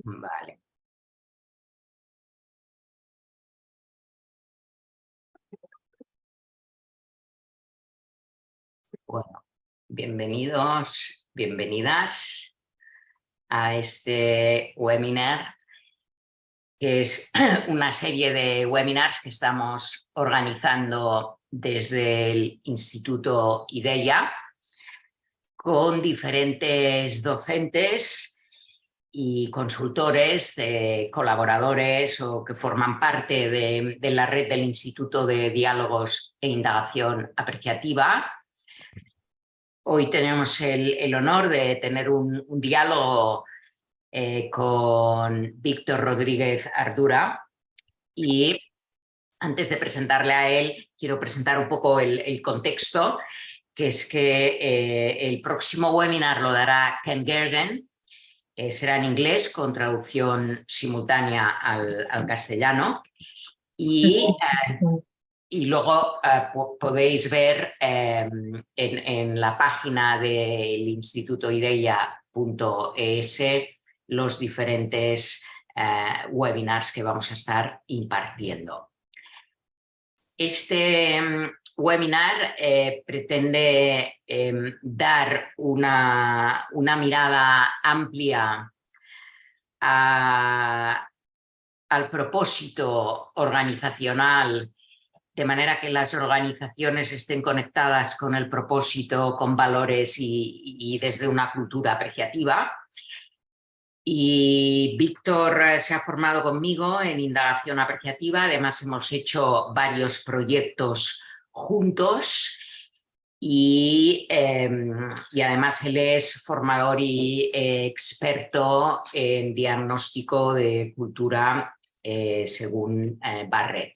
Vale. Bueno, bienvenidos, bienvenidas a este webinar, que es una serie de webinars que estamos organizando desde el Instituto IDEA con diferentes docentes y consultores, colaboradores o que forman parte de la red del Instituto de Diálogos e Indagación Apreciativa. Hoy tenemos el honor de tener un diálogo con Víctor Rodríguez Ardura, y antes de presentarle a él quiero presentar un poco el contexto, que es que el próximo webinar lo dará Ken Gergen. Será en inglés con traducción simultánea al castellano, y luego podéis ver en la página del Instituto IDEA.es los diferentes webinars que vamos a estar impartiendo. Este webinar pretende dar una mirada amplia al propósito organizacional, de manera que las organizaciones estén conectadas con el propósito, con valores y desde una cultura apreciativa. Y Víctor se ha formado conmigo en indagación apreciativa. Además, hemos hecho varios proyectos juntos y además él es formador y experto en diagnóstico de cultura según Barrett.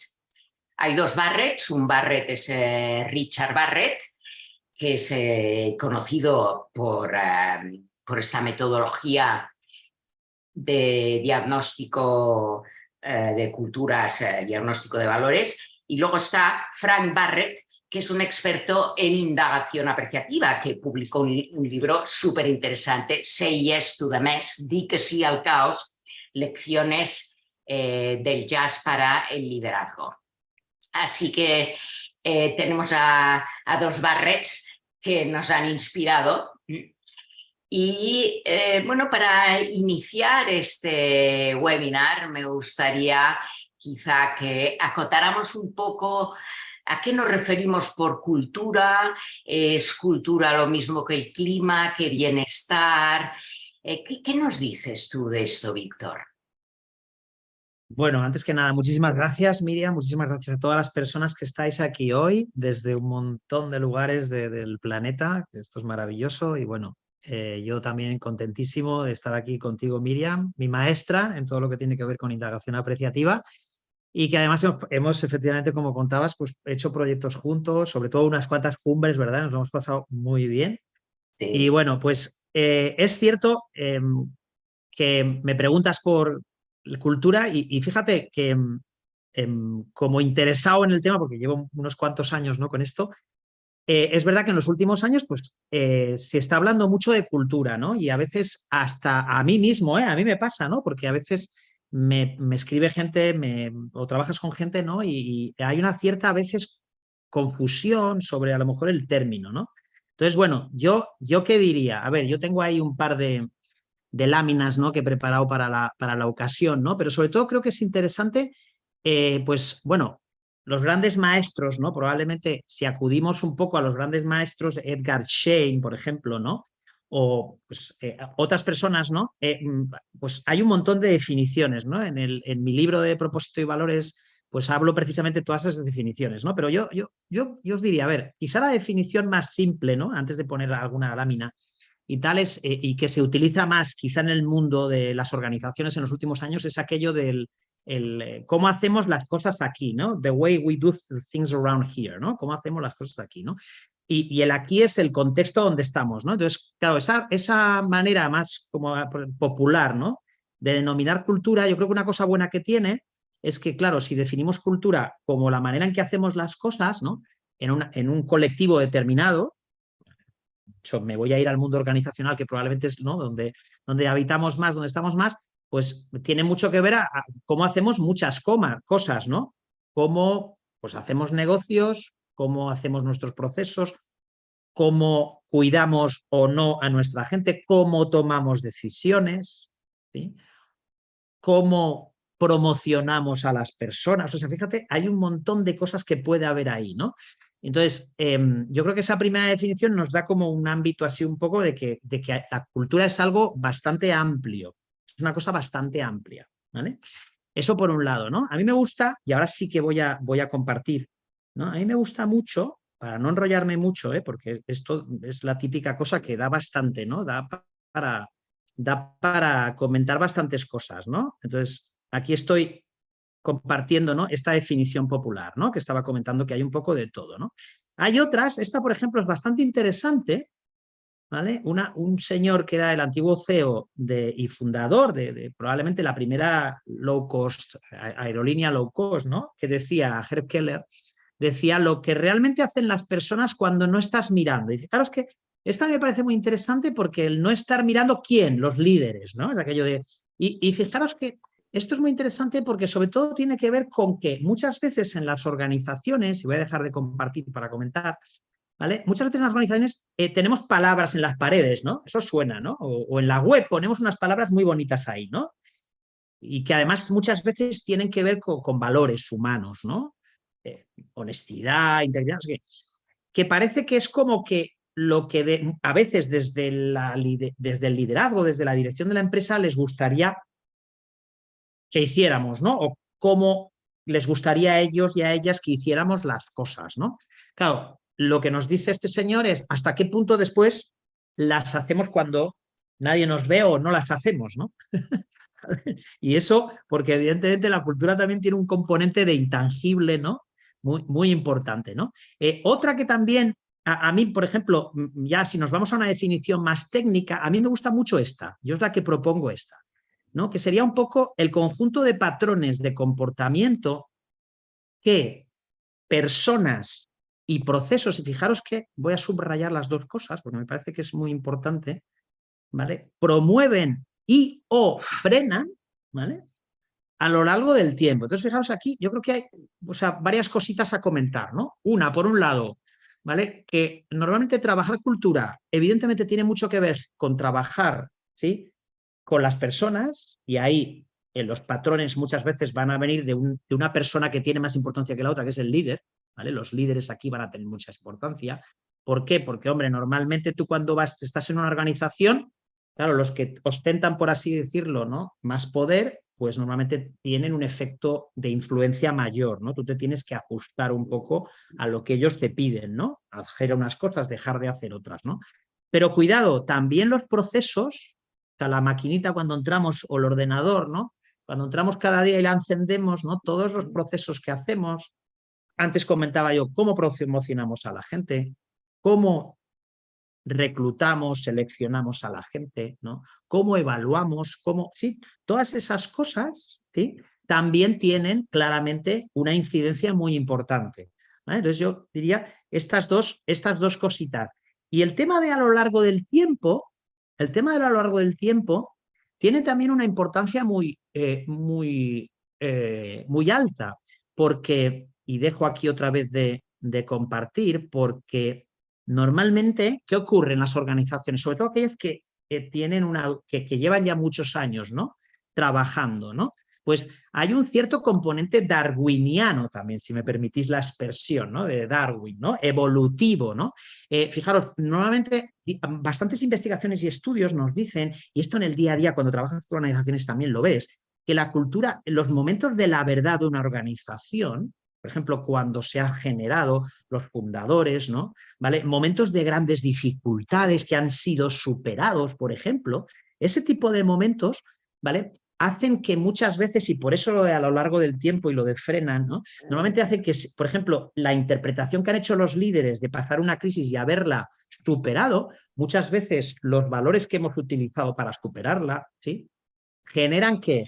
Hay dos Barretts. Un Barrett es Richard Barrett, que es conocido por esta metodología de diagnóstico de culturas, diagnóstico de valores. Y luego está Frank Barrett, que es un experto en indagación apreciativa, que publicó un libro súper interesante, Say Yes to the Mess, di que sí al caos, lecciones del jazz para el liderazgo. Así que tenemos a dos Barretts que nos han inspirado. Y bueno, para iniciar este webinar me gustaría quizá que acotáramos un poco a qué nos referimos por cultura. ¿Es cultura lo mismo que el clima, que bienestar? ¿Qué nos dices tú de esto, Víctor? Bueno, antes que nada, muchísimas gracias, Miriam. Muchísimas gracias a todas las personas que estáis aquí hoy desde un montón de lugares del planeta. Esto es maravilloso y bueno, yo también contentísimo de estar aquí contigo, Miriam, mi maestra en todo lo que tiene que ver con indagación apreciativa, y que además hemos efectivamente, como contabas, pues hecho proyectos juntos, sobre todo unas cuantas cumbres, ¿verdad? Nos lo hemos pasado muy bien. Sí. Y bueno, pues es cierto que me preguntas por cultura y fíjate que como interesado en el tema, porque llevo unos cuantos años, ¿no?, con esto, es verdad que en los últimos años pues, se está hablando mucho de cultura, ¿no? Y a veces hasta a mí mismo, a mí me pasa, ¿no? Porque a veces me escribe gente o trabajas con gente, ¿no? Y hay una cierta a veces confusión sobre a lo mejor el término, ¿no? Entonces, bueno, yo qué diría, a ver, yo tengo ahí un par de láminas, ¿no?, que he preparado para la ocasión, ¿no? Pero sobre todo creo que es interesante, pues bueno, los grandes maestros, ¿no? Probablemente si acudimos un poco a los grandes maestros, Edgar Schein, por ejemplo, ¿no? O pues, otras personas, ¿no? Pues hay un montón de definiciones, ¿no? En mi libro de propósito y valores, pues hablo precisamente de todas esas definiciones, ¿no? Pero yo os diría, a ver, quizá la definición más simple, ¿no?, antes de poner alguna lámina y tales, y que se utiliza más quizá en el mundo de las organizaciones en los últimos años, es aquello del cómo hacemos las cosas aquí, ¿no? The way we do things around here, ¿no? Cómo hacemos las cosas aquí, ¿no? Y el aquí es el contexto donde estamos, ¿no? Entonces, claro, esa manera más como popular, ¿no?, de denominar cultura, yo creo que una cosa buena que tiene es que, claro, si definimos cultura como la manera en que hacemos las cosas, ¿no?, en un colectivo determinado, me voy a ir al mundo organizacional, que probablemente es, ¿no?, donde habitamos más, donde estamos más, pues tiene mucho que ver a cómo hacemos muchas cosas, ¿no? Cómo pues, hacemos negocios, cómo hacemos nuestros procesos, cómo cuidamos o no a nuestra gente, cómo tomamos decisiones, ¿sí? Cómo promocionamos a las personas. O sea, fíjate, hay un montón de cosas que puede haber ahí, ¿no? Entonces, yo creo que esa primera definición nos da como un ámbito así un poco de que la cultura es algo bastante amplio, es una cosa bastante amplia, ¿vale? Eso por un lado, ¿no? A mí me gusta, y ahora sí que voy a compartir, ¿no? A mí me gusta mucho, para no enrollarme mucho, porque esto es la típica cosa que da bastante, ¿no? Da para comentar bastantes cosas, ¿no? Entonces, aquí estoy compartiendo, ¿no?, esta definición popular, ¿no?, que estaba comentando que hay un poco de todo, ¿no? Hay otras, esta por ejemplo es bastante interesante, ¿vale? Un señor que era el antiguo CEO y fundador de probablemente la primera low cost, aerolínea low cost, ¿no?, que decía, Herb Keller, decía lo que realmente hacen las personas cuando no estás mirando. Y dice, claro, es que esta me parece muy interesante porque el no estar mirando, ¿quién? Los líderes, ¿no? Es aquello de... Y fijaros que esto es muy interesante porque sobre todo tiene que ver con que muchas veces en las organizaciones, y voy a dejar de compartir para comentar, ¿vale? Muchas veces en las organizaciones tenemos palabras en las paredes, ¿no? Eso suena, ¿no? O en la web ponemos unas palabras muy bonitas ahí, ¿no? Y que además muchas veces tienen que ver con valores humanos, ¿no? Honestidad, integridad, que parece que es como que lo que a veces desde el liderazgo, desde la dirección de la empresa les gustaría que hiciéramos, ¿no? O cómo les gustaría a ellos y a ellas que hiciéramos las cosas, ¿no? Claro, lo que nos dice este señor es hasta qué punto después las hacemos cuando nadie nos ve o no las hacemos, ¿no? Y eso, porque evidentemente la cultura también tiene un componente de intangible, ¿no? Muy, muy importante, ¿no? Otra que también, a mí, por ejemplo, ya si nos vamos a una definición más técnica, a mí me gusta mucho esta, yo es la que propongo esta, ¿no? Que sería un poco el conjunto de patrones de comportamiento que personas y procesos, y fijaros que voy a subrayar las dos cosas porque me parece que es muy importante, ¿vale? Promueven y o frenan, ¿vale?, a lo largo del tiempo. Entonces, fijaros aquí, yo creo que hay, o sea, varias cositas a comentar, ¿no? Una, por un lado, ¿vale?, que normalmente trabajar cultura evidentemente tiene mucho que ver con trabajar, ¿sí?, con las personas, y ahí los patrones muchas veces van a venir de una persona que tiene más importancia que la otra, que es el líder, ¿vale? Los líderes aquí van a tener mucha importancia. ¿Por qué? Porque, hombre, normalmente tú cuando estás en una organización, claro, los que ostentan, por así decirlo, ¿no?, más poder, pues normalmente tienen un efecto de influencia mayor, ¿no? Tú te tienes que ajustar un poco a lo que ellos te piden, ¿no? Hacer unas cosas, dejar de hacer otras, ¿no? Pero cuidado, también los procesos, o sea, la maquinita cuando entramos o el ordenador, ¿no?, cuando entramos cada día y la encendemos, ¿no?, todos los procesos que hacemos, antes comentaba yo, cómo promocionamos a la gente, cómo reclutamos, seleccionamos a la gente, ¿no?, cómo evaluamos, sí, todas esas cosas, ¿sí?, también tienen claramente una incidencia muy importante, ¿vale? Entonces yo diría estas dos cositas. Y el tema de a lo largo del tiempo, tiene también una importancia muy, muy alta, porque, y dejo aquí otra vez de compartir, porque normalmente, ¿qué ocurre en las organizaciones? Sobre todo aquellas que tienen que llevan ya muchos años, ¿no?, trabajando, ¿no? Pues hay un cierto componente darwiniano también, si me permitís la expresión, ¿no?, de Darwin, ¿no?, evolutivo, ¿no? Fijaros, normalmente bastantes investigaciones y estudios nos dicen, y esto en el día a día cuando trabajas con organizaciones también lo ves, que la cultura, en los momentos de la verdad de una organización, por ejemplo, cuando se han generado los fundadores, ¿no?, ¿vale?, momentos de grandes dificultades que han sido superados, por ejemplo, ese tipo de momentos, ¿vale?, hacen que muchas veces, y por eso a lo largo del tiempo y lo de frenan, ¿no?, normalmente hacen que, por ejemplo, la interpretación que han hecho los líderes de pasar una crisis y haberla superado, muchas veces los valores que hemos utilizado para superarla, ¿sí?, generan que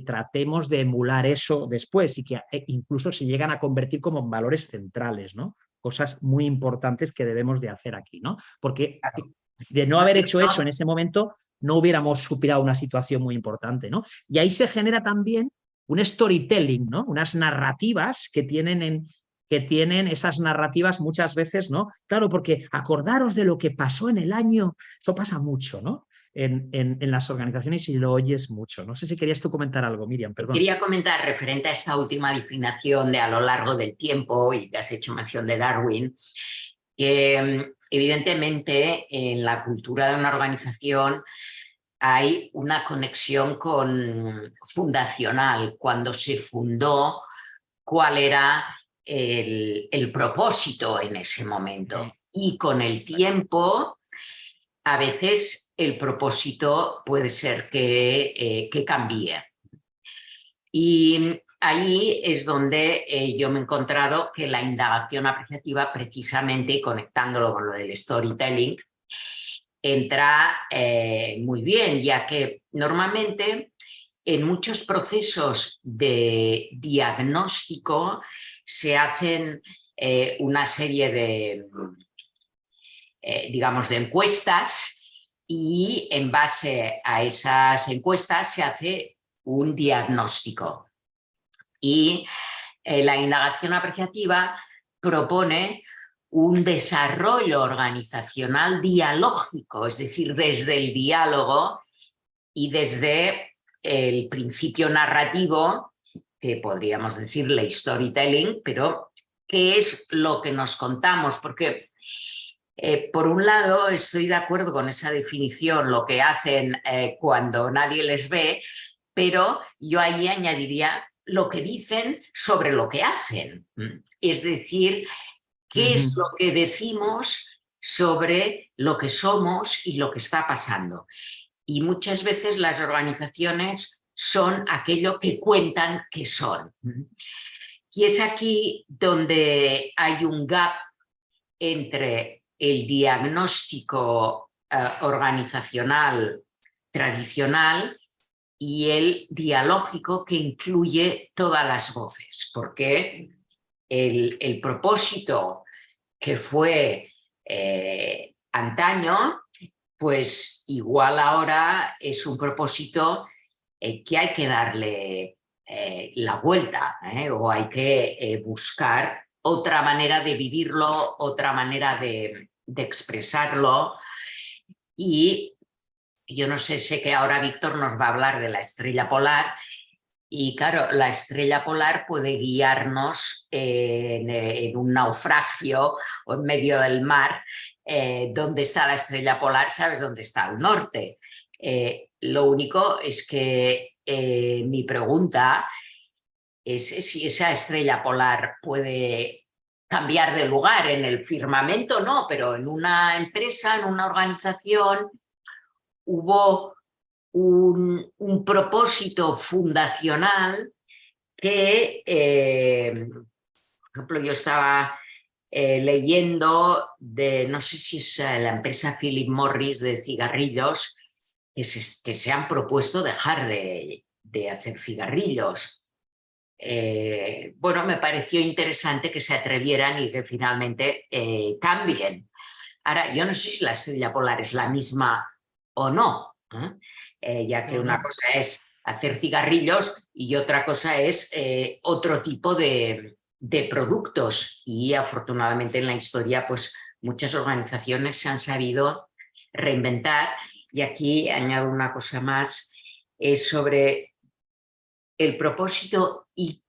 tratemos de emular eso después y que incluso se llegan a convertir como en valores centrales, ¿no? cosas muy importantes que debemos de hacer aquí, ¿no? Porque Claro. de no haber hecho Esto, eso en ese momento, no hubiéramos superado una situación muy importante, ¿no? Y ahí se genera también un storytelling, ¿no? Unas narrativas que tienen esas narrativas muchas veces, ¿no? Claro, porque acordaros de lo que pasó en el año, eso pasa mucho, ¿no? En las organizaciones y lo oyes mucho. No sé si querías tú comentar algo, Miriam, perdón. quería comentar referente a esta última definición de a lo largo del tiempo, y te has hecho mención de Darwin, que evidentemente en la cultura de una organización hay una conexión fundacional. Cuando se fundó, ¿cuál era el propósito en ese momento? Y con el tiempo, a veces el propósito puede ser que cambie. Y ahí es donde yo me he encontrado que la indagación apreciativa, precisamente, y conectándolo con lo del storytelling, entra muy bien, ya que normalmente en muchos procesos de diagnóstico se hacen una serie de, digamos, de encuestas, y en base a esas encuestas se hace un diagnóstico. Y la indagación apreciativa propone un desarrollo organizacional dialógico, es decir, desde el diálogo y desde el principio narrativo, que podríamos decirle storytelling, pero ¿qué es lo que nos contamos? Porque por un lado estoy de acuerdo con esa definición, lo que hacen cuando nadie les ve, pero yo ahí añadiría lo que dicen sobre lo que hacen. Es decir, qué es lo que decimos sobre lo que somos y lo que está pasando. Y muchas veces las organizaciones son aquello que cuentan que son. Y es aquí donde hay un gap entre el diagnóstico organizacional tradicional y el dialógico, que incluye todas las voces, porque el propósito que fue antaño, pues igual ahora es un propósito que hay que darle la vuelta, o hay que buscar otra manera de vivirlo, otra manera de expresarlo. Y yo no sé que ahora Víctor nos va a hablar de la estrella polar, y claro, la estrella polar puede guiarnos en un naufragio o en medio del mar. ¿Dónde está la estrella polar? ¿Sabes dónde está? Al norte. Lo único es que mi pregunta es si esa estrella polar puede cambiar de lugar en el firmamento, no, pero en una empresa, en una organización, hubo un propósito fundacional que, por ejemplo, yo estaba leyendo de, no sé si es la empresa Philip Morris de cigarrillos, que se han propuesto dejar de hacer cigarrillos. Bueno, me pareció interesante que se atrevieran y que finalmente cambien. Ahora, yo no sé si la estrella polar es la misma o no, ya que una cosa es hacer cigarrillos y otra cosa es otro tipo de productos. Y afortunadamente en la historia, pues muchas organizaciones se han sabido reinventar. Y aquí añado una cosa más sobre el propósito y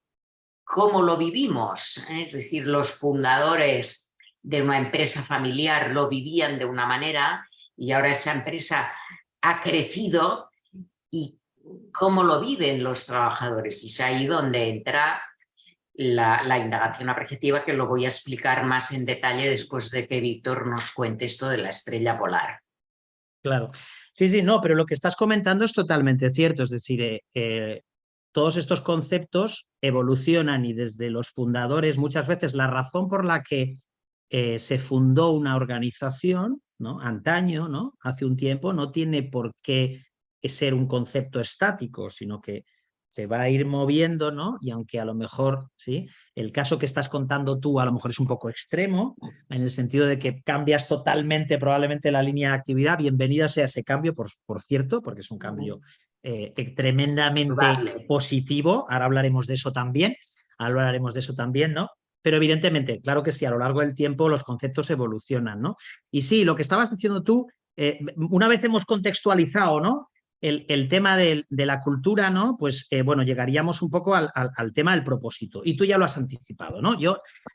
cómo lo vivimos. Es decir, los fundadores de una empresa familiar lo vivían de una manera y ahora esa empresa ha crecido, y cómo lo viven los trabajadores. Y es ahí donde entra la indagación apreciativa, que lo voy a explicar más en detalle después de que Víctor nos cuente esto de la estrella polar. Claro. Sí, sí, no, pero lo que estás comentando es totalmente cierto. Es decir, todos estos conceptos evolucionan y desde los fundadores, muchas veces la razón por la que se fundó una organización, ¿no? Antaño, ¿no? Hace un tiempo, no tiene por qué ser un concepto estático, sino que se va a ir moviendo, ¿no? Y aunque a lo mejor, ¿sí? El caso que estás contando tú a lo mejor es un poco extremo, en el sentido de que cambias totalmente probablemente la línea de actividad, bienvenido sea ese cambio, por cierto, porque es un cambio tremendamente Probable. positivo, ahora hablaremos de eso también, ¿no? Pero evidentemente, claro que sí, a lo largo del tiempo los conceptos evolucionan, ¿no? Y sí, lo que estabas diciendo tú, una vez hemos contextualizado, ¿no? El tema de la cultura, ¿no? Pues bueno, llegaríamos un poco al tema del propósito. Y tú ya lo has anticipado, ¿no?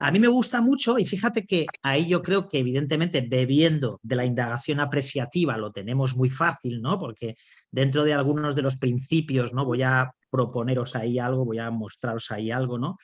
A mí me gusta mucho y fíjate que ahí yo creo que evidentemente bebiendo de la indagación apreciativa lo tenemos muy fácil, ¿no? Porque dentro de algunos de los principios, ¿no? Voy a proponeros ahí algo, voy a mostraros ahí algo, ¿no?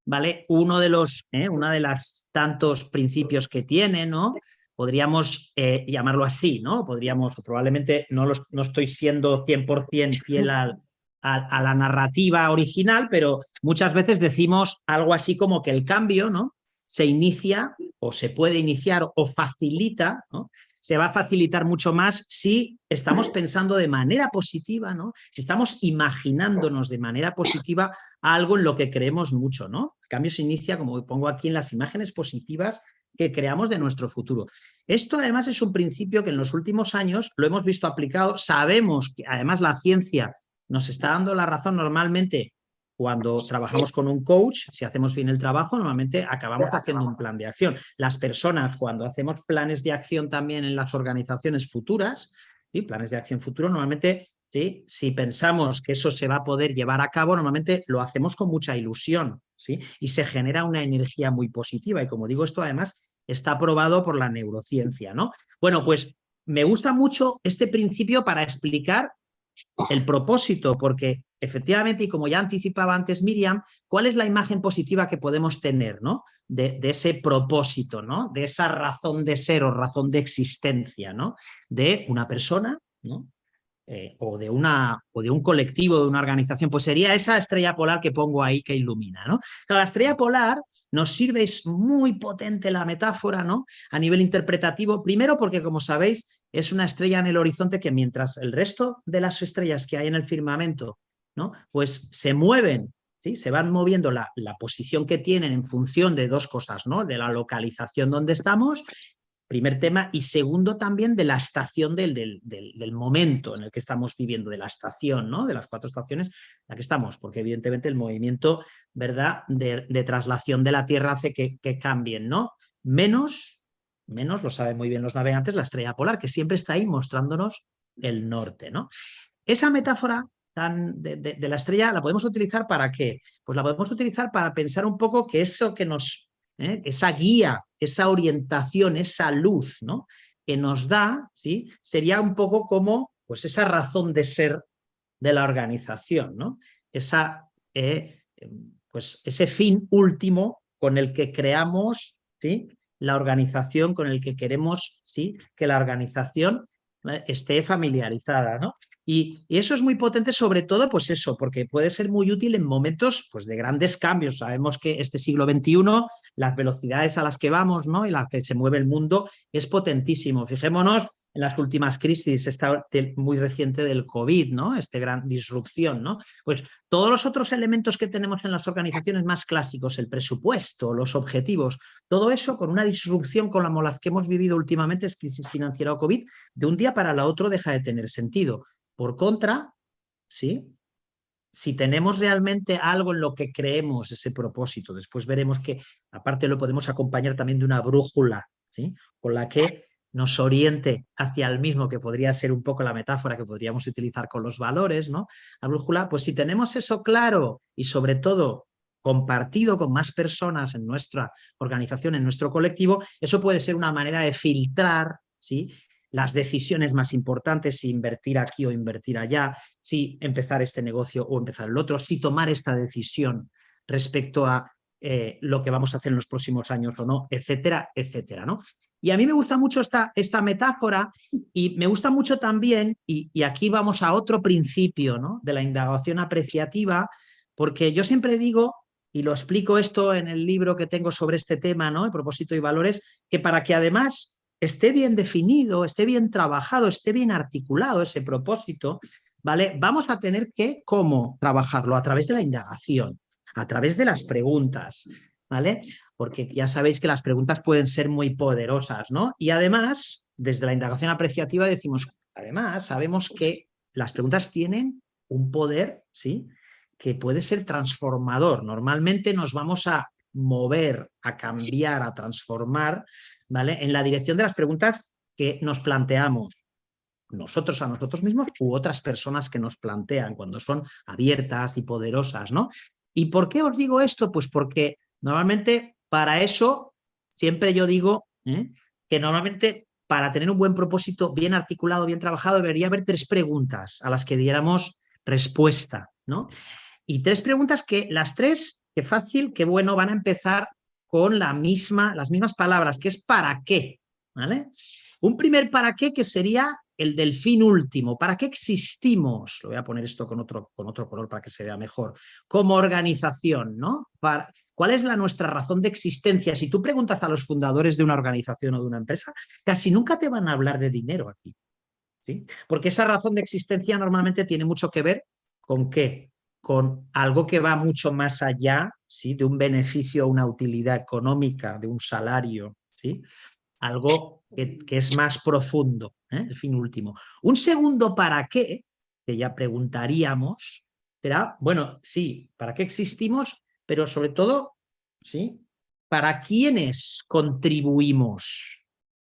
¿Vale? Una de las tantos principios que tiene, ¿no? Podríamos llamarlo así, ¿no? Podríamos, probablemente no estoy siendo 100% fiel a la narrativa original, pero muchas veces decimos algo así como que el cambio, ¿no? Se inicia o se puede iniciar o facilita, ¿no? Se va a facilitar mucho más si estamos pensando de manera positiva, ¿no? Si estamos imaginándonos de manera positiva algo en lo que creemos mucho, ¿no? El cambio se inicia, como pongo aquí, en las imágenes positivas que creamos de nuestro futuro. Esto además es un principio que en los últimos años lo hemos visto aplicado, sabemos que además la ciencia nos está dando la razón normalmente cuando trabajamos con un coach, si hacemos bien el trabajo, normalmente acabamos haciendo un plan de acción. Las personas, cuando hacemos planes de acción también en las organizaciones futuras, ¿sí? Planes de acción futuro, normalmente, ¿sí? Si pensamos que eso se va a poder llevar a cabo, normalmente lo hacemos con mucha ilusión, ¿sí? Y se genera una energía muy positiva. Y como digo, esto además está probado por la neurociencia, ¿no? Bueno, pues me gusta mucho este principio para explicar el propósito, porque efectivamente, y como ya anticipaba antes Miriam, ¿cuál es la imagen positiva que podemos tener, ¿no? de ese propósito, ¿no? De esa razón de ser o razón de existencia, ¿no? De una persona, ¿no? O de un colectivo, de una organización, pues sería esa estrella polar que pongo ahí que ilumina, ¿no? Claro, la estrella polar nos sirve, es muy potente la metáfora, ¿no? A nivel interpretativo, primero porque, como sabéis, es una estrella en el horizonte que mientras el resto de las estrellas que hay en el firmamento, ¿no? Pues se mueven, ¿sí? Se van moviendo la posición que tienen en función de dos cosas, ¿no? De la localización donde estamos, primer tema, y segundo también de la estación del momento en el que estamos viviendo, de la estación, ¿no? De las 4 estaciones en la que estamos, porque evidentemente el movimiento, ¿verdad?, de traslación de la Tierra hace que cambien, ¿no? Menos, lo saben muy bien los navegantes, la estrella polar, que siempre está ahí mostrándonos el norte, ¿no? Esa metáfora de la estrella la podemos utilizar ¿para qué? Pues la podemos utilizar para pensar un poco que eso que nos esa guía, esa orientación, esa luz, ¿no? Que nos da, ¿sí? Sería un poco como pues, esa razón de ser de la organización, ¿no? Pues, ese fin último con el que creamos, ¿sí? La organización, con el que queremos, ¿sí? Que la organización esté familiarizada, ¿no? Y eso es muy potente, sobre todo, pues eso, porque puede ser muy útil en momentos pues, de grandes cambios. Sabemos que este siglo XXI, las velocidades a las que vamos, ¿no? Y las que se mueve el mundo, es potentísimo. Fijémonos en las últimas crisis, esta muy reciente del COVID, ¿no? Esta gran disrupción, ¿no? Pues todos los otros elementos que tenemos en las organizaciones más clásicos, el presupuesto, los objetivos, todo eso con una disrupción como la que hemos vivido últimamente, es crisis financiera o COVID, de un día para el otro deja de tener sentido. Por contra, ¿sí? Si tenemos realmente algo en lo que creemos, ese propósito, después veremos que aparte lo podemos acompañar también de una brújula, ¿sí? Con la que nos oriente hacia el mismo, que podría ser un poco la metáfora que podríamos utilizar con los valores, ¿no? La brújula, pues si tenemos eso claro y sobre todo compartido con más personas en nuestra organización, en nuestro colectivo, eso puede ser una manera de filtrar, ¿sí? Las decisiones más importantes, si invertir aquí o invertir allá, si empezar este negocio o empezar el otro, si tomar esta decisión respecto a lo que vamos a hacer en los próximos años o no, etcétera, etcétera, ¿no? Y a mí me gusta mucho esta metáfora y me gusta mucho también, y aquí vamos a otro principio, ¿no? De la indagación apreciativa, porque yo siempre digo, y lo explico esto en el libro que tengo sobre este tema, ¿no? El propósito y valores, que para que además esté bien definido, esté bien trabajado, esté bien articulado ese propósito, ¿vale? Vamos a tener que, ¿cómo trabajarlo? A través de la indagación, a través de las preguntas, ¿vale? Porque ya sabéis que las preguntas pueden ser muy poderosas, ¿no? Y además, desde la indagación apreciativa decimos, además, sabemos que las preguntas tienen un poder, ¿sí? Que puede ser transformador. Normalmente nos vamos a mover, a cambiar, a transformar, ¿vale? En la dirección de las preguntas que nos planteamos nosotros a nosotros mismos u otras personas que nos plantean cuando son abiertas y poderosas, ¿no? ¿Y por qué os digo esto? Pues porque normalmente para eso siempre yo digo que normalmente para tener un buen propósito bien articulado, bien trabajado, debería haber 3 preguntas a las que diéramos respuesta, ¿no? Y 3 preguntas que las 3, qué fácil, qué bueno, van a empezar con las mismas palabras, que es ¿para qué? ¿Vale? Un primer ¿para qué? Que sería el del fin último. ¿Para qué existimos? Lo voy a poner esto con otro color para que se vea mejor. Como organización, ¿no? ¿Cuál es nuestra razón de existencia? Si tú preguntas a los fundadores de una organización o de una empresa, casi nunca te van a hablar de dinero aquí, ¿sí? Porque esa razón de existencia normalmente tiene mucho que ver con qué, con algo que va mucho más allá, ¿sí? De un beneficio o una utilidad económica, de un salario, ¿sí? Algo que es más profundo, el fin último. Un segundo ¿para qué? Que ya preguntaríamos, será, bueno, sí, ¿para qué existimos? Pero sobre todo, ¿sí? ¿Para quiénes contribuimos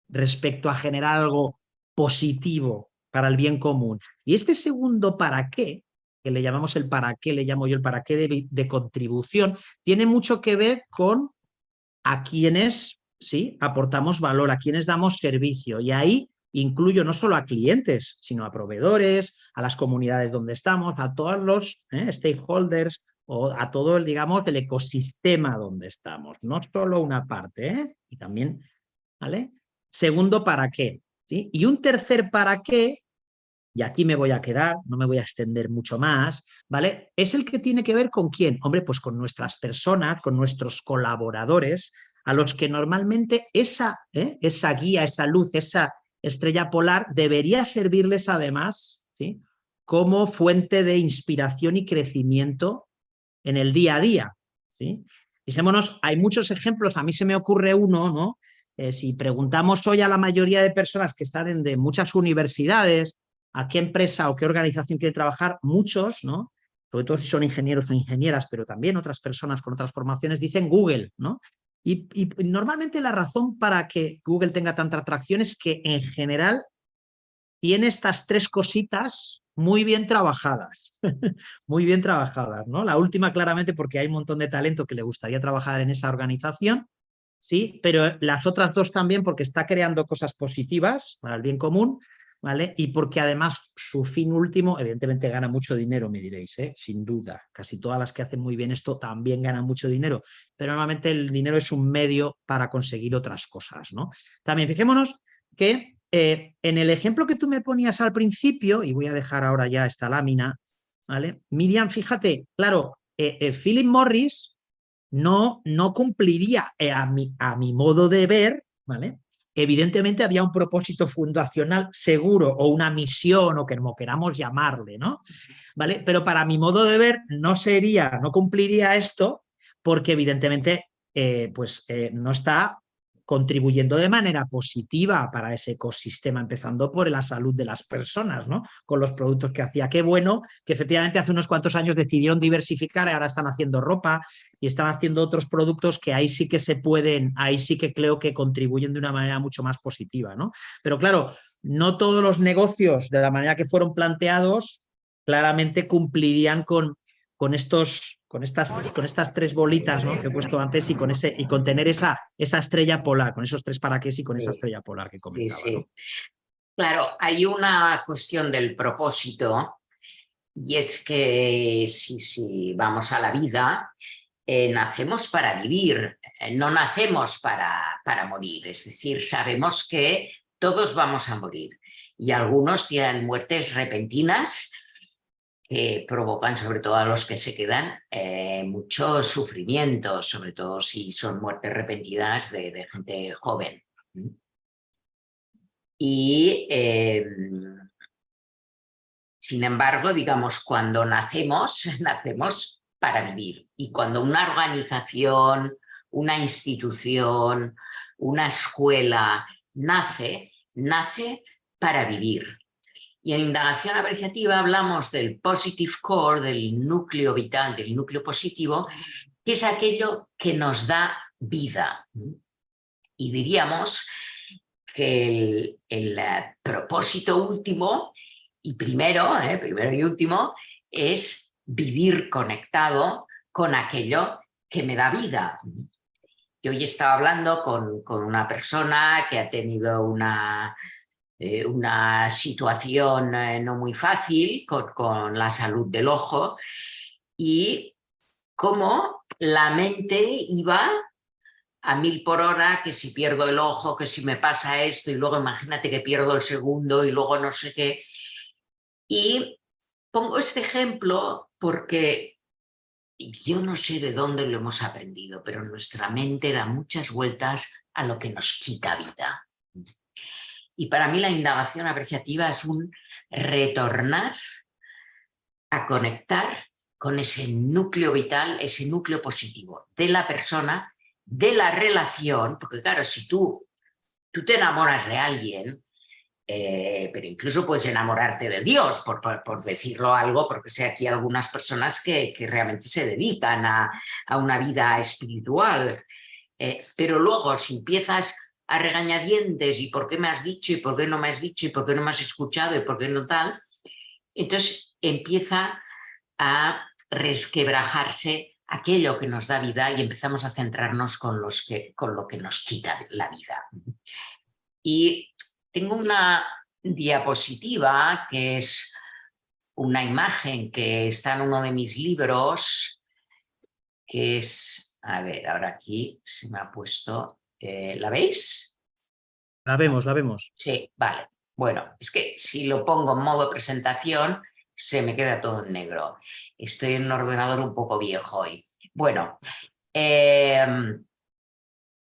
respecto a generar algo positivo para el bien común? Y este segundo ¿para qué? Que le llamamos el para qué, le llamo yo el para qué de contribución, tiene mucho que ver con a quienes ¿sí? Aportamos valor, a quienes damos servicio. Y ahí incluyo no solo a clientes, sino a proveedores, a las comunidades donde estamos, a todos los stakeholders o a todo el, digamos, el ecosistema donde estamos. No solo una parte, y también, ¿vale? Segundo, ¿para qué? ¿Sí? Y un tercer ¿para qué? Y aquí me voy a quedar, no me voy a extender mucho más, ¿vale? Es el que tiene que ver con quién. Hombre, pues con nuestras personas, con nuestros colaboradores, a los que normalmente esa guía, esa luz, esa estrella polar debería servirles además, ¿sí? Como fuente de inspiración y crecimiento en el día a día, ¿sí? Fijémonos, hay muchos ejemplos, a mí se me ocurre uno, ¿no? Si preguntamos hoy a la mayoría de personas que están de muchas universidades, a qué empresa o qué organización quiere trabajar, muchos, ¿no? Sobre todo si son ingenieros o ingenieras, pero también otras personas con otras formaciones, dicen Google, ¿no? Y normalmente la razón para que Google tenga tanta atracción es que en general tiene estas 3 cositas muy bien trabajadas, muy bien trabajadas, ¿no? La última claramente porque hay un montón de talento que le gustaría trabajar en esa organización, sí, pero las otras 2 también porque está creando cosas positivas para el bien común, ¿vale? Y porque además su fin último, evidentemente gana mucho dinero, me diréis, sin duda. Casi todas las que hacen muy bien esto también ganan mucho dinero, pero normalmente el dinero es un medio para conseguir otras cosas, ¿no? También fijémonos que en el ejemplo que tú me ponías al principio, y voy a dejar ahora ya esta lámina, ¿vale? Miriam, fíjate, claro, Philip Morris no cumpliría a mi modo de ver, ¿vale? Evidentemente había un propósito fundacional seguro o una misión o como queramos llamarle, ¿no? ¿Vale? Pero para mi modo de ver no cumpliría esto porque evidentemente no está contribuyendo de manera positiva para ese ecosistema, empezando por la salud de las personas, ¿no? Con los productos que hacía. Qué bueno que efectivamente hace unos cuantos años decidieron diversificar y ahora están haciendo ropa y están haciendo otros productos que ahí sí que se pueden, ahí sí que creo que contribuyen de una manera mucho más positiva, ¿no? Pero claro, no todos los negocios de la manera que fueron planteados claramente cumplirían con estas 3 bolitas, ¿no? Que he puesto antes y con tener esa estrella polar, con esos 3 para qué y con esa Sí, estrella polar que sí, comentaba, ¿no? sí. Claro, hay una cuestión del propósito y es que si vamos a la vida, nacemos para vivir, no nacemos para morir. Es decir, sabemos que todos vamos a morir y algunos tienen muertes repentinas que provocan, sobre todo a los que se quedan, mucho sufrimiento, sobre todo si son muertes repentinas de gente joven. Y Sin embargo, digamos, cuando nacemos, nacemos para vivir. Y cuando una organización, una institución, una escuela nace, nace para vivir. Y en indagación apreciativa hablamos del positive core, del núcleo vital, del núcleo positivo, que es aquello que nos da vida. Y diríamos que el propósito último y primero y último, es vivir conectado con aquello que me da vida. Yo hoy estaba hablando con una persona que ha tenido una situación no muy fácil con la salud del ojo y cómo la mente iba a 1000 por hora, que si pierdo el ojo, que si me pasa esto y luego imagínate que pierdo el segundo y luego no sé qué. Y pongo este ejemplo porque yo no sé de dónde lo hemos aprendido, pero nuestra mente da muchas vueltas a lo que nos quita vida. Y para mí la indagación apreciativa es un retornar a conectar con ese núcleo vital, ese núcleo positivo de la persona, de la relación, porque claro, si tú te enamoras de alguien, pero incluso puedes enamorarte de Dios, por decirlo algo, porque sé aquí algunas personas que realmente se dedican a una vida espiritual, pero luego si empiezas a regañadientes y por qué me has dicho y por qué no me has dicho y por qué no me has escuchado y por qué no tal, entonces empieza a resquebrajarse aquello que nos da vida y empezamos a centrarnos con lo que nos quita la vida. Y tengo una diapositiva que es una imagen que está en uno de mis libros, que es, a ver, ahora aquí se me ha puesto, ¿la veis? La vemos, la vemos. Sí, vale. Bueno, es que si lo pongo en modo presentación se me queda todo en negro. Estoy en un ordenador un poco viejo hoy. Bueno,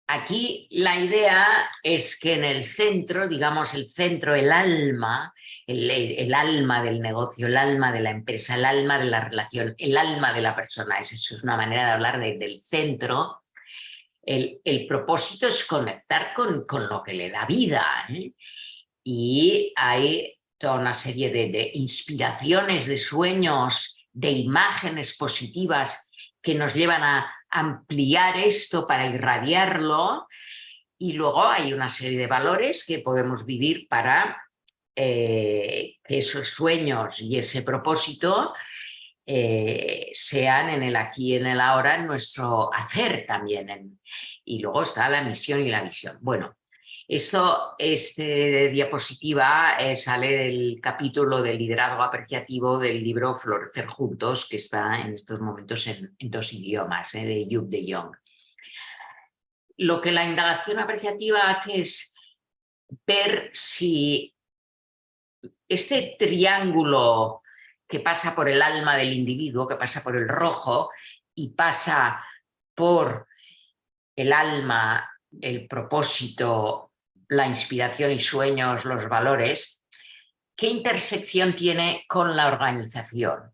aquí la idea es que en el centro, digamos el centro, el alma del negocio, el alma de la empresa, el alma de la relación, el alma de la persona, eso es una manera de hablar del centro. El propósito es conectar con lo que le da vida, ¿eh? Y hay toda una serie de inspiraciones, de sueños, de imágenes positivas que nos llevan a ampliar esto para irradiarlo, y luego hay una serie de valores que podemos vivir para que esos sueños y ese propósito sean en el aquí y en el ahora, en nuestro hacer también. Y luego está la misión y la visión. Bueno, este diapositiva sale del capítulo de liderazgo apreciativo del libro Florecer Juntos, que está en estos momentos en 2 idiomas, de Hugh de Jong. Lo que la indagación apreciativa hace es ver si este triángulo que pasa por el alma del individuo, que pasa por el rojo y pasa por el alma, el propósito, la inspiración y sueños, los valores, ¿qué intersección tiene con la organización?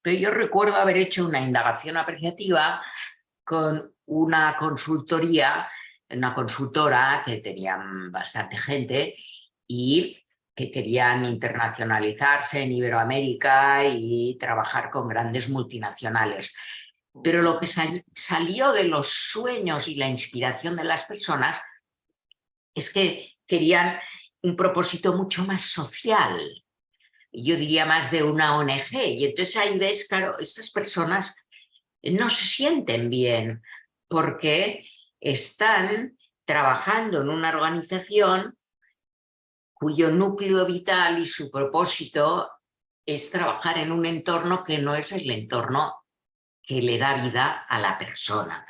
Pero yo recuerdo haber hecho una indagación apreciativa con una consultoría, una consultora que tenían bastante gente y que querían internacionalizarse en Iberoamérica y trabajar con grandes multinacionales. Pero lo que salió de los sueños y la inspiración de las personas es que querían un propósito mucho más social, yo diría más de una ONG. Y entonces ahí ves, claro, estas personas no se sienten bien porque están trabajando en una organización cuyo núcleo vital y su propósito es trabajar en un entorno que no es el entorno que le da vida a la persona.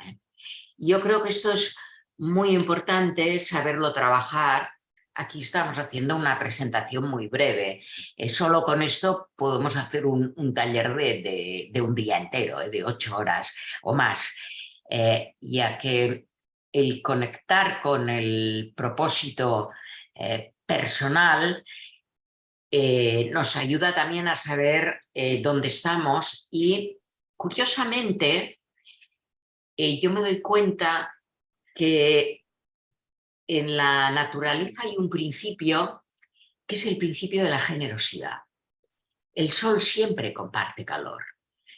Yo creo que esto es muy importante saberlo trabajar. Aquí estamos haciendo una presentación muy breve. Solo con esto podemos hacer un taller de un día entero, de 8 horas o más, ya que el conectar con el propósito personal nos ayuda también a saber dónde estamos y, curiosamente, yo me doy cuenta que en la naturaleza hay un principio que es el principio de la generosidad. El sol siempre comparte calor.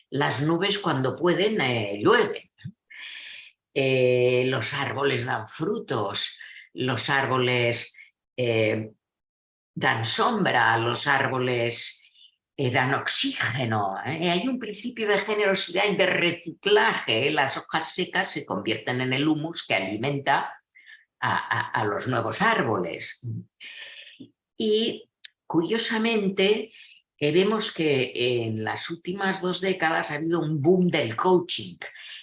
Las nubes, cuando pueden, llueven. Los árboles dan frutos, los árboles dan sombra, los árboles dan oxígeno. Hay un principio de generosidad y de reciclaje. Las hojas secas se convierten en el humus que alimenta a los nuevos árboles. Y, curiosamente, vemos que en las últimas 2 décadas ha habido un boom del coaching.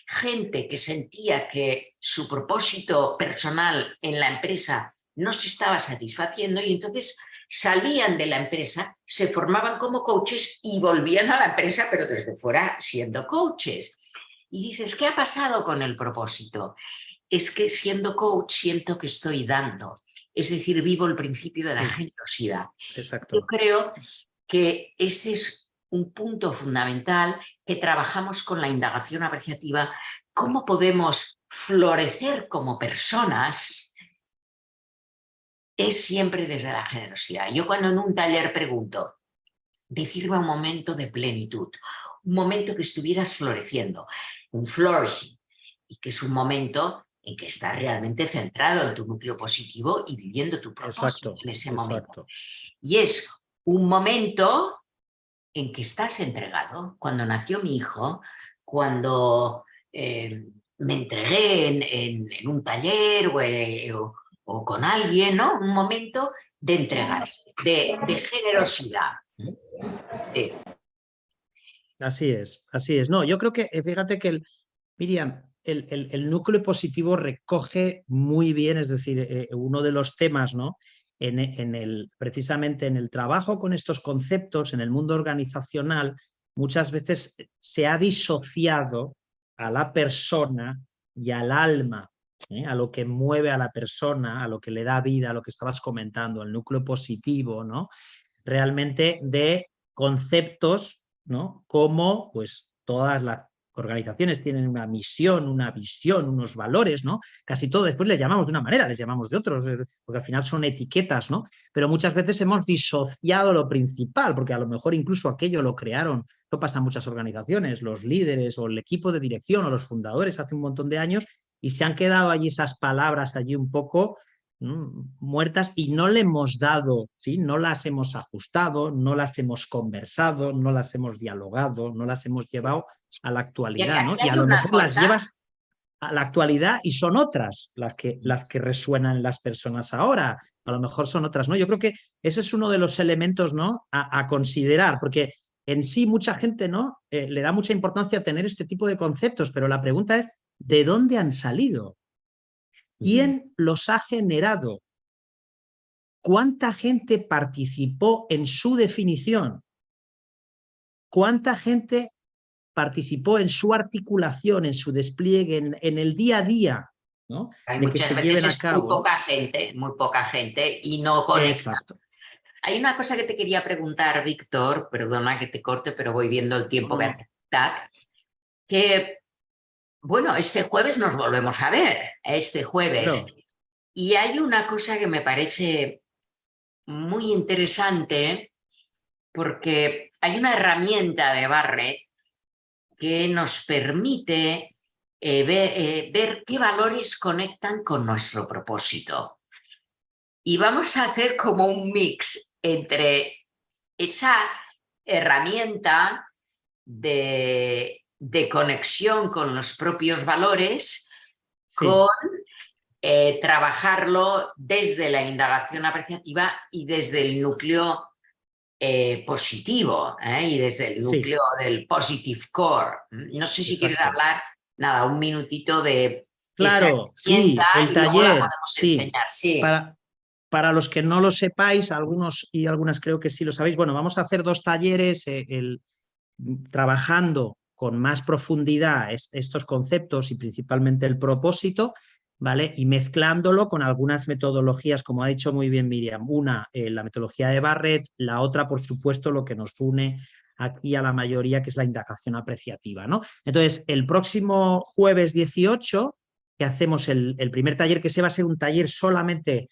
Gente que sentía que su propósito personal en la empresa no se estaba satisfaciendo y entonces salían de la empresa, se formaban como coaches y volvían a la empresa, pero desde fuera siendo coaches. Y dices, ¿qué ha pasado con el propósito? Es que siendo coach siento que estoy dando. Es decir, vivo el principio de la generosidad. Exacto. Yo creo que este es un punto fundamental que trabajamos con la indagación apreciativa. ¿Cómo podemos florecer como personas? Es siempre desde la generosidad. Yo cuando en un taller pregunto, decirme un momento de plenitud, un momento que estuvieras floreciendo, un flourishing, y que es un momento en que estás realmente centrado en tu núcleo positivo y viviendo tu propósito en ese momento. Y es un momento en que estás entregado. Cuando nació mi hijo, cuando me entregué en un taller o con alguien, ¿no? Un momento de entregarse, de generosidad. Sí. Así es, así es. No, yo creo que, fíjate que, Miriam, el núcleo positivo recoge muy bien, es decir, uno de los temas, ¿no? Precisamente en el trabajo con estos conceptos, en el mundo organizacional, muchas veces se ha disociado a la persona y al alma, a lo que mueve a la persona, a lo que le da vida, a lo que estabas comentando, el núcleo positivo, ¿no? Realmente de conceptos, ¿no? Como pues todas las organizaciones tienen una misión, una visión, unos valores, ¿no? Casi todo después les llamamos de una manera, les llamamos de otros, porque al final son etiquetas, ¿no? Pero muchas veces hemos disociado lo principal, porque a lo mejor incluso aquello lo crearon, esto pasa en muchas organizaciones, los líderes o el equipo de dirección o los fundadores hace un montón de años y se han quedado allí esas palabras allí un poco muertas y no le hemos dado, ¿sí? No las hemos ajustado, no las hemos conversado, no las hemos dialogado, no las hemos llevado a la actualidad, ¿no? Y a lo mejor las llevas a la actualidad y son otras las que resuenan en las personas ahora, a lo mejor son otras, ¿no? Yo creo que ese es uno de los elementos, ¿no? a considerar, porque en sí mucha gente, ¿no? Le da mucha importancia a tener este tipo de conceptos, pero la pregunta es, ¿de dónde han salido? ¿Quién los ha generado? ¿Cuánta gente participó en su definición? ¿Cuánta gente participó en su articulación, en su despliegue, en el día a día, ¿no? De que se lleven a cabo? Muy poca gente y no conecta. Exacto. Hay una cosa que te quería preguntar, Víctor, perdona que te corte, pero voy viendo el tiempo que bueno, este jueves nos volvemos a ver, este jueves. Claro. Y hay una cosa que me parece muy interesante porque hay una herramienta de Barrett que nos permite ver qué valores conectan con nuestro propósito. Y vamos a hacer como un mix entre esa herramienta de conexión con los propios valores, sí, con trabajarlo desde la indagación apreciativa y desde el núcleo positivo y desde el núcleo del positive core. No sé si quieres hablar, nada, un minutito de... Claro, sí, el taller, sí. Enseñar, sí. Para los que no lo sepáis, algunos y algunas creo que sí lo sabéis, bueno, vamos a hacer 2 talleres trabajando con más profundidad estos conceptos y principalmente el propósito. ¿vale? Y mezclándolo con algunas metodologías, como ha dicho muy bien Miriam. Una, la metodología de Barrett, la otra, por supuesto, lo que nos une aquí a la mayoría, que es la indagación apreciativa, ¿no? Entonces, el próximo jueves 18, que hacemos el primer taller, que se va a ser un taller solamente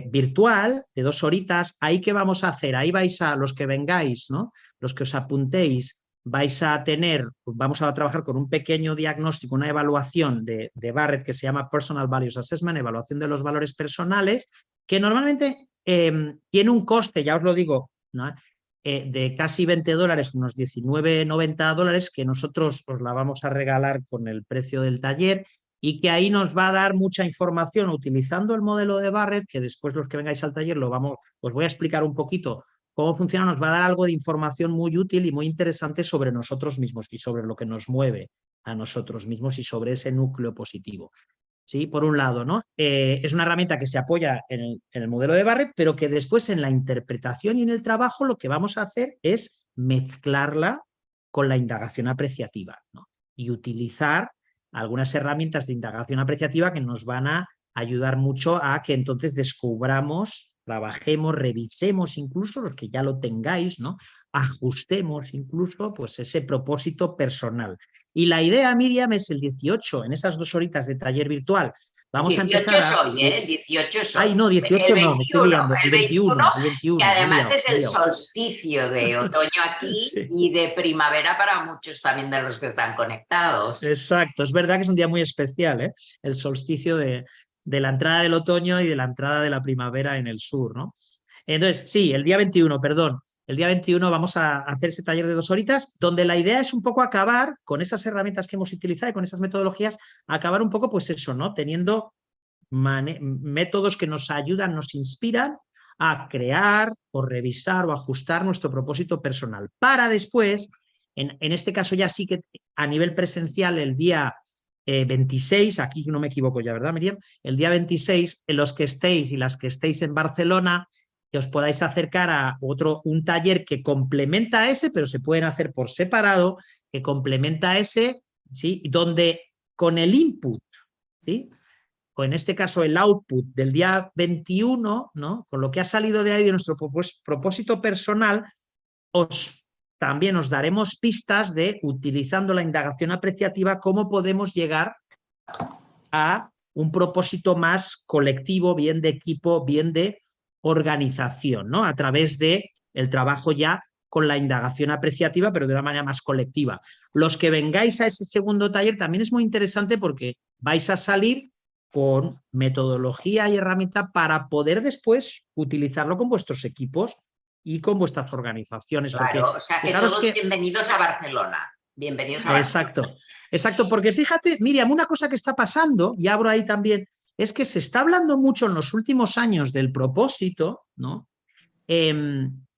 virtual, de 2 horitas. ¿Ahí qué vamos a hacer? Ahí vais a, los que vengáis, ¿no? Los que os apuntéis, vais a tener, vamos a trabajar con un pequeño diagnóstico, una evaluación de Barrett que se llama Personal Values Assessment, evaluación de los valores personales, que normalmente tiene un coste, ya os lo digo, ¿no? De casi $20, unos $19,90, que nosotros os la vamos a regalar con el precio del taller, y que ahí nos va a dar mucha información utilizando el modelo de Barrett, que después los que vengáis al taller os voy a explicar un poquito cómo funciona, nos va a dar algo de información muy útil y muy interesante sobre nosotros mismos y sobre lo que nos mueve a nosotros mismos y sobre ese núcleo positivo. ¿Sí? Por un lado, ¿no? Es una herramienta que se apoya en el modelo de Barrett, pero que después en la interpretación y en el trabajo lo que vamos a hacer es mezclarla con la indagación apreciativa, ¿no? Y utilizar algunas herramientas de indagación apreciativa que nos van a ayudar mucho a que entonces descubramos, trabajemos, revisemos incluso, los que ya lo tengáis, ¿no? Ajustemos incluso pues ese propósito personal. Y la idea, Miriam, es el 18, en esas 2 horitas de taller virtual. Vamos a empezar a... soy, ¿eh? El 18 soy. Ay, no, 18 El no, me estoy 21, liando. El 21, el que 21, me he además liado, es me he el liado. solsticio de otoño aquí Sí, y de primavera para muchos también de los que están conectados. exacto, es verdad que es un día muy especial, ¿eh? El solsticio de la entrada del otoño y de la entrada de la primavera en el sur, ¿no? Entonces, sí, el día 21, perdón, el día 21 vamos a hacer ese taller de 2 horitas, donde la idea es un poco acabar con esas herramientas que hemos utilizado y con esas metodologías, acabar un poco, pues eso, ¿no? Teniendo métodos que nos ayudan, nos inspiran a crear o revisar o ajustar nuestro propósito personal, para después, en este caso ya sí que a nivel presencial, el día 26, aquí no me equivoco ya, ¿verdad, Miriam? El día 26, en los que estéis y las que estéis en Barcelona, que os podáis acercar a un taller que complementa a ese, pero se pueden hacer por separado, que complementa a ese, ¿sí? Donde con el input, ¿sí? O en este caso el output del día 21, ¿no? Con lo que ha salido de ahí de nuestro propósito personal, también os daremos pistas de, utilizando la indagación apreciativa, cómo podemos llegar a un propósito más colectivo, bien de equipo, bien de organización, ¿no? A través de el trabajo ya con la indagación apreciativa, pero de una manera más colectiva. Los que vengáis a ese segundo taller también es muy interesante porque vais a salir con metodología y herramienta para poder después utilizarlo con vuestros equipos y con vuestras organizaciones. Porque Claro, o sea que fijaros todos que... bienvenidos a Barcelona. Bienvenidos a Barcelona. Exacto, exacto, porque fíjate, Miriam, una cosa que está pasando, y abro ahí también, es que se está hablando mucho en los últimos años del propósito, ¿no?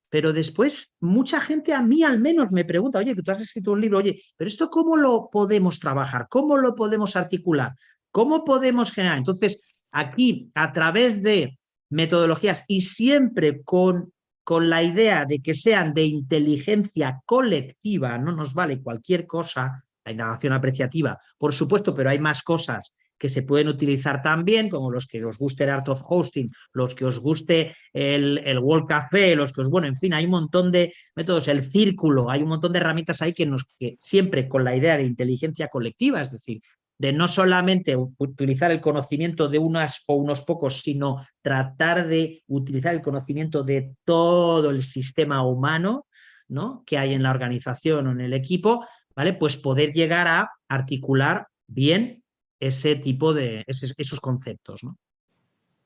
Pero después mucha gente, a mí al menos, me pregunta, oye, que tú has escrito un libro, oye, pero esto ¿cómo lo podemos trabajar? ¿Cómo lo podemos articular? ¿Cómo podemos generar? Entonces, aquí, a través de metodologías y siempre con la idea de que sean de inteligencia colectiva, no nos vale cualquier cosa, la indagación apreciativa, por supuesto, pero hay más cosas que se pueden utilizar también, como los que os guste el Art of Hosting, los que os guste el World Café, los que os, bueno, en fin, hay un montón de métodos, el círculo, hay un montón de herramientas ahí que siempre con la idea de inteligencia colectiva, es decir, de no solamente utilizar el conocimiento de unas o unos pocos, sino tratar de utilizar el conocimiento de todo el sistema humano, ¿no? Que hay en la organización o en el equipo, ¿vale? Pues poder llegar a articular bien ese tipo de, esos conceptos, ¿no?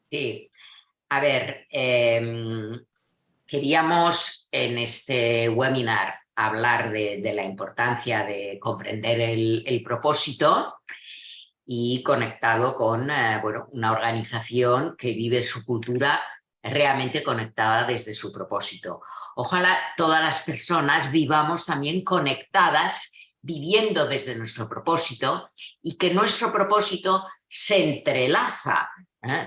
Sí, a ver, queríamos en este webinar hablar de la importancia de comprender el propósito y conectado con bueno, una organización que vive su cultura realmente conectada desde su propósito. Ojalá todas las personas vivamos también conectadas, viviendo desde nuestro propósito, y que nuestro propósito se entrelaza,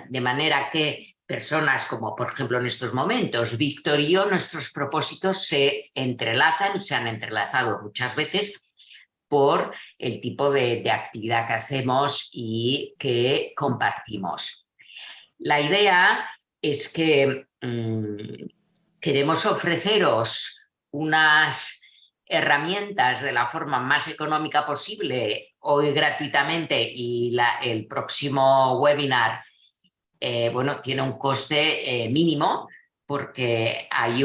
de manera que personas como, por ejemplo, en estos momentos, Víctor y yo, nuestros propósitos se entrelazan y se han entrelazado muchas veces por el tipo de actividad que hacemos y que compartimos. La idea es que queremos ofreceros unas herramientas de la forma más económica posible hoy gratuitamente, y el próximo webinar bueno, tiene un coste mínimo, porque hay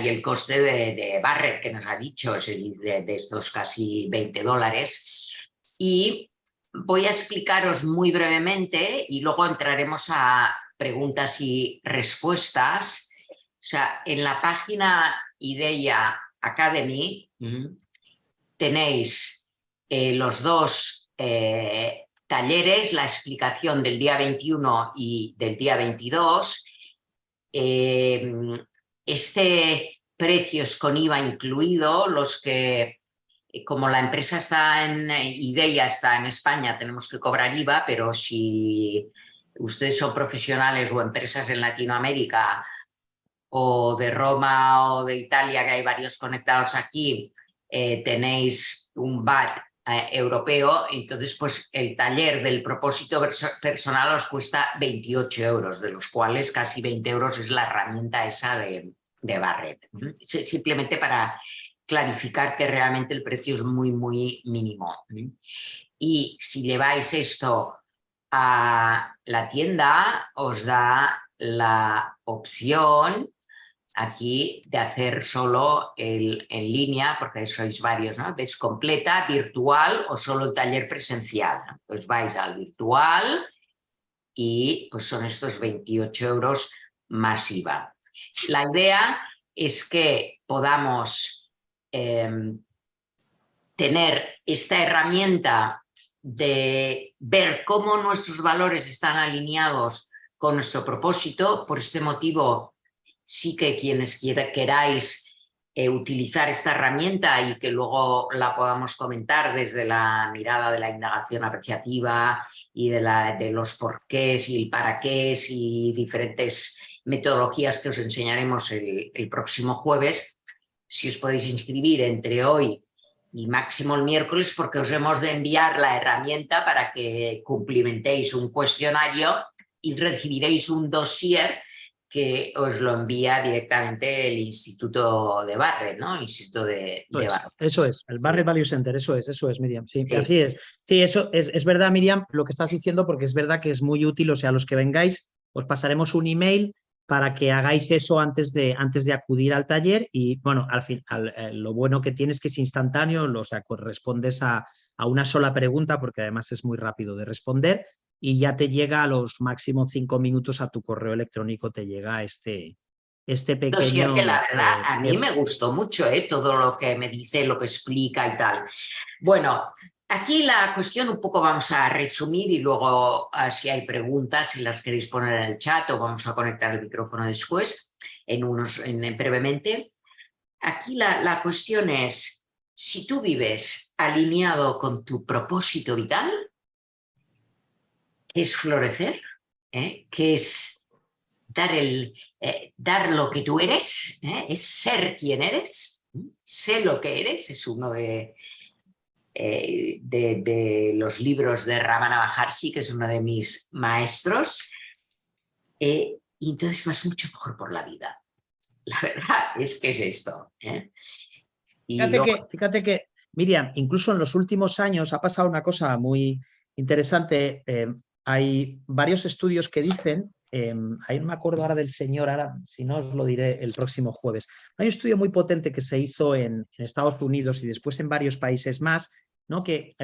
el coste de Barrett, que nos ha dicho, de estos casi $20. Y voy a explicaros muy brevemente y luego entraremos a preguntas y respuestas. O sea, en la página IDEA Academy tenéis los dos talleres, la explicación del día 21 y del día 22. Este precio es con IVA incluido. Los que, como la empresa está en IDEA, está en España, tenemos que cobrar IVA, pero si ustedes son profesionales o empresas en Latinoamérica o de Roma o de Italia, que hay varios conectados aquí, tenéis un VAT europeo, entonces pues el taller del propósito personal os cuesta 28 euros, de los cuales casi 20 euros es la herramienta esa de Barrett. Simplemente para clarificar que realmente el precio es muy, muy mínimo. Y si lleváis esto a la tienda, os da la opción aquí de hacer solo en línea, porque sois varios, ¿no? Ves completa, virtual o solo el taller presencial, ¿no? Pues vais al virtual y pues son estos 28 euros más IVA. La idea es que podamos tener esta herramienta de ver cómo nuestros valores están alineados con nuestro propósito. Por este motivo, sí que quienes queráis utilizar esta herramienta y que luego la podamos comentar desde la mirada de la indagación apreciativa y de los porqués y el para qué y diferentes metodologías que os enseñaremos el próximo jueves, si os podéis inscribir entre hoy y máximo el miércoles, porque os hemos de enviar la herramienta para que cumplimentéis un cuestionario y recibiréis un dossier que os lo envía directamente el Instituto de Barrett, ¿no? El Instituto de Barrett. Eso es, el Barrett Value Center, eso es, Miriam. Sí, sí, así es. Sí, eso es verdad, Miriam, lo que estás diciendo, porque es verdad que es muy útil. O sea, los que vengáis, os pasaremos un email para que hagáis eso antes de acudir al taller. Y bueno, al fin, lo bueno que tienes es que es instantáneo, o sea, respondes a una sola pregunta, porque además es muy rápido de responder, y ya te llega a los máximo 5 minutos a tu correo electrónico, te llega este pequeño... que la verdad, a mí me gustó mucho todo lo que me dice, lo que explica y tal. Bueno, aquí la cuestión un poco vamos a resumir y luego si hay preguntas, si las queréis poner en el chat, o vamos a conectar el micrófono después, brevemente. Aquí la cuestión es, si tú vives alineado con tu propósito vital, que es florecer, que es dar lo que tú eres, es ser quien eres, sé lo que eres, es uno de los libros de Ramana Maharshi, que es uno de mis maestros, y entonces vas mucho mejor por la vida. La verdad es que es esto. Fíjate que, Miriam, incluso en los últimos años ha pasado una cosa muy interesante. Hay varios estudios que dicen, ahí no me acuerdo ahora del señor, ahora si no os lo diré el próximo jueves. Hay un estudio muy potente que se hizo en Estados Unidos y después en varios países más, ¿no? Que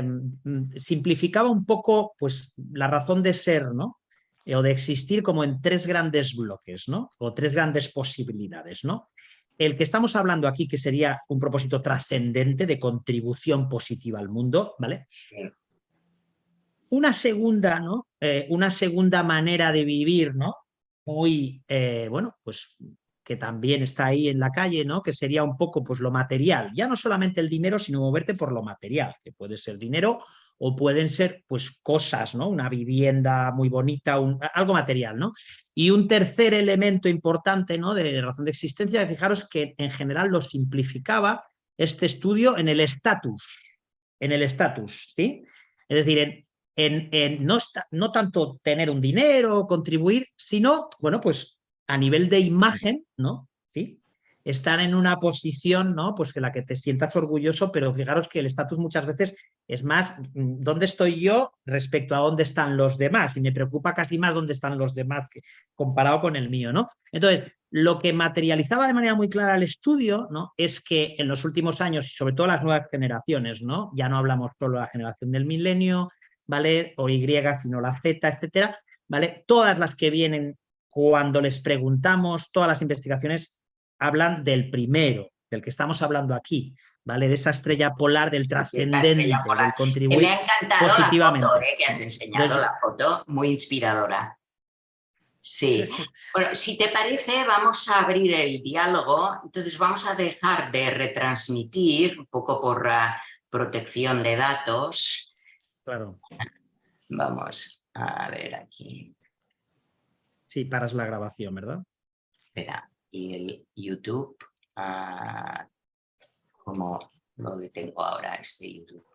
simplificaba un poco pues, la razón de ser, ¿no? O de existir como en 3 grandes bloques, ¿no? O 3 grandes posibilidades, ¿no? El que estamos hablando aquí, que sería un propósito trascendente de contribución positiva al mundo, ¿vale? Una segunda, ¿no? Una segunda manera de vivir, ¿no? Muy, bueno, pues que también está ahí en la calle, ¿no? Que sería un poco pues lo material, ya no solamente el dinero, sino moverte por lo material, que puede ser dinero o pueden ser pues cosas, ¿no? Una vivienda muy bonita, algo material, ¿no? Y un tercer elemento importante, ¿no? De razón de existencia, fijaros que en general lo simplificaba este estudio en el estatus, ¿sí? Es decir, no tanto tener un dinero o contribuir, sino, bueno, pues a nivel de imagen, ¿no? ¿Sí? Estar en una posición, ¿no? Pues que la que te sientas orgulloso, pero fijaros que el estatus muchas veces es más dónde estoy yo respecto a dónde están los demás, y me preocupa casi más dónde están los demás comparado con el mío, ¿no? Entonces, lo que materializaba de manera muy clara el estudio, ¿no? Es que en los últimos años, y sobre todo las nuevas generaciones, ¿no? Ya no hablamos solo de la generación del milenio, ¿vale? O Y, sino la Z, etcétera, ¿vale? Todas las que vienen, cuando les preguntamos, todas las investigaciones hablan del primero, del que estamos hablando aquí, ¿vale? De esa estrella polar, del trascendente, del Me contribuir ha encantado la foto positivamente. que has enseñado, Entonces, la foto, muy inspiradora. Sí. Bueno, si te parece, vamos a abrir el diálogo. Entonces vamos a dejar de retransmitir, un poco por protección de datos. claro. Vamos a ver aquí. Sí, paras la grabación, ¿verdad? Espera, y el YouTube, ¿cómo lo detengo ahora este YouTube?